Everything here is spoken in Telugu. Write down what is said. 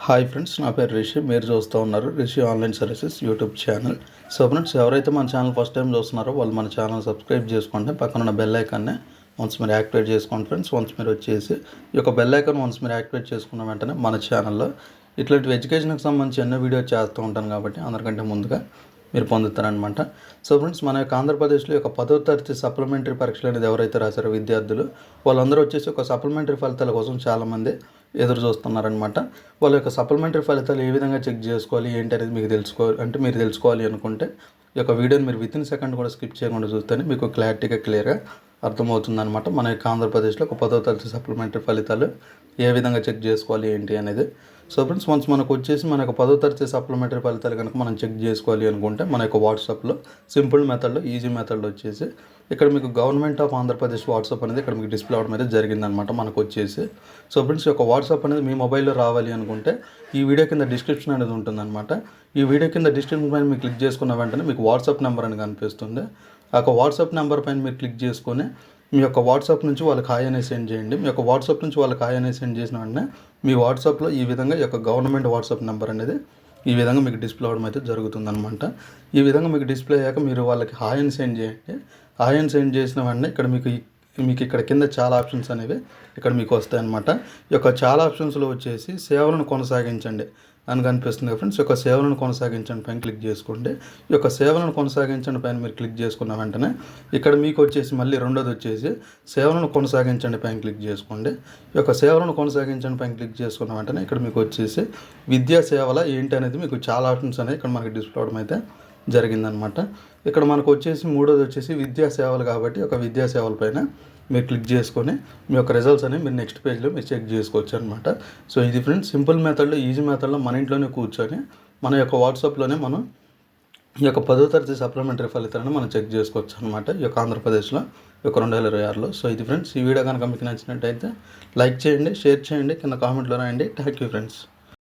హాయ్ ఫ్రెండ్స్, నా పేరు రిషి. మీరు చూస్తూ ఉన్నారు Rishi online services YouTube channel. So friends, ఎవరైతే మన ఛానల్ ఫస్ట్ టైం చూస్తున్నారో వాళ్ళు మన ఛానల్ సబ్స్క్రైబ్ చేసుకోండి. పక్కన ఉన్న బెల్ ఐకాన్ని వన్స్ మీరు యాక్టివేట్ చేసుకోండి ఫ్రెండ్స్. వన్స్ మీరు వచ్చేసి ఈ యొక్క బెల్ ఐకాన్ వన్స్ మీరు యాక్టివేట్ చేసుకున్న వెంటనే మన ఛానల్లో ఇట్లాంటి ఎడ్యుకేషన్కి సంబంధించి ఎన్నో వీడియో చేస్తూ ఉంటాను కాబట్టి అందరికంటే ముందుగా మీరు పొందుతారనమాట. సో ఫ్రెండ్స్, మన యొక్క ఆంధ్రప్రదేశ్లో యొక్క 10వ తరగతి సప్లిమెంటరీ పరీక్షలు అనేది ఎవరైతే రాశారో విద్యార్థులు వాళ్ళందరూ వచ్చేసి ఒక సప్లిమెంటరీ ఫలితాల కోసం చాలామంది ఎదురు చూస్తున్నారనమాట. వాళ్ళ యొక్క సప్లిమెంటరీ ఫలితాలు ఏ విధంగా చెక్ చేసుకోవాలి ఏంటి అనేది మీరు తెలుసుకోవాలి అనుకుంటే ఈ యొక్క వీడియోని మీరు వితిన్ సెకండ్ కూడా స్కిప్ చేయకుండా చూస్తేనే మీకు క్లియర్గా అర్థమవుతుందన్నమాట. మన యొక్క ఆంధ్రప్రదేశ్లో ఒక 10వ తరగతి సప్లిమెంటరీ ఫలితాలు ఏ విధంగా చెక్ చేసుకోవాలి ఏంటి అనేది. సో ఫ్రెండ్స్, వన్స్ మనకు వచ్చేసి మన యొక్క 10వ తరగతి సప్లిమెంటరీ ఫలితాలు కనుక మనం చెక్ చేసుకోవాలి అనుకుంటే మన యొక్క వాట్సాప్లో సింపుల్ మెథడ్లో ఈజీ మెథడ్లో వచ్చేసి ఇక్కడ మీకు గవర్నమెంట్ ఆఫ్ ఆంధ్రప్రదేశ్ వాట్సాప్ అనేది ఇక్కడ మీకు డిస్ప్లే అవడం అయితే జరిగిందనమాట మనకు వచ్చేసి. సో ఫ్రెండ్స్, ఈ యొక్క వాట్సాప్ అనేది మీ మొబైల్లో రావాలి అనుకుంటే ఈ వీడియో కింద డిస్క్రిప్షన్ అనేది ఉంటుందన్నమాట. ఈ వీడియో కింద డిస్క్రిప్షన్ పైన మీరు క్లిక్ చేసుకున్న వెంటనే మీకు వాట్సాప్ నెంబర్ అని కనిపిస్తుంది. ఆ యొక్క వాట్సాప్ నెంబర్ పైన మీరు క్లిక్ చేసుకొని మీ యొక్క వాట్సాప్ నుంచి వాళ్ళకి హాయ్ అనేది సెండ్ చేయండి. మీ యొక్క వాట్సాప్ నుంచి వాళ్ళకి హాయ్ అనేది సెండ్ చేసిన వెంటనే మీ వాట్సాప్లో ఈ విధంగా ఈ యొక్క గవర్నమెంట్ వాట్సాప్ నెంబర్ అనేది ఈ విధంగా మీకు డిస్ప్లే అవ్వడం అయితే జరుగుతుందన్నమాట. ఈ విధంగా మీకు డిస్ప్లే అయ్యాక మీరు వాళ్ళకి హాయ్ అని సెండ్ చేయండి. హాయ్ అని సెండ్ చేసిన వెంటనే ఇక్కడ మీకు ఇక్కడ కింద చాలా ఆప్షన్స్ అనేవి ఇక్కడ మీకు వస్తాయన్నమాట. ఈ యొక్క చాలా ఆప్షన్స్లో వచ్చేసి సేవలను కొనసాగించండి అని కనిపిస్తుంది ఫ్రెండ్స్. ఈ యొక్క సేవలను కొనసాగించండి పైన క్లిక్ చేసుకోండి. ఈ యొక్క సేవలను కొనసాగించండి పైన మీరు క్లిక్ చేసుకున్న వెంటనే ఇక్కడ మీకు వచ్చేసి మళ్ళీ రెండోది వచ్చేసి సేవలను కొనసాగించండి పైన క్లిక్ చేసుకోండి. ఈ యొక్క సేవలను కొనసాగించండి పైన క్లిక్ చేసుకున్న వెంటనే ఇక్కడ మీకు వచ్చేసి విద్యా సేవల ఏంటి అనేది మీకు చాలా ఆప్షన్స్ అనేది ఇక్కడ మనకి డిస్ప్లే అవడం అయితే జరిగిందనమాట. ఇక్కడ మనకు వచ్చేసి మూడోది వచ్చేసి విద్యా సేవలు కాబట్టి ఒక విద్యా సేవల పైన మీరు క్లిక్ చేసుకొని మీ యొక్క రిజల్ట్స్ అనేవి మీరు నెక్స్ట్ పేజ్లో మీరు చెక్ చేసుకోవచ్చు అనమాట. సో ఇది ఫ్రెండ్స్, సింపుల్ మెథడ్లో ఈజీ మెథడ్లో మన ఇంట్లోనే కూర్చొని మన యొక్క వాట్సాప్లోనే మనం ఈ యొక్క 10వ తరగతి సప్లిమెంటరీ ఫలితాలను మనం చెక్ చేసుకోవచ్చు అనమాట ఈ యొక్క ఆంధ్రప్రదేశ్లో ఈ యొక్క 2026లో. సో ఇది ఫ్రెండ్స్, ఈ వీడియో కనుక మీకు నచ్చినట్టయితే లైక్ చేయండి, షేర్ చేయండి, కింద కామెంట్లో రాయండి. Thank you friends.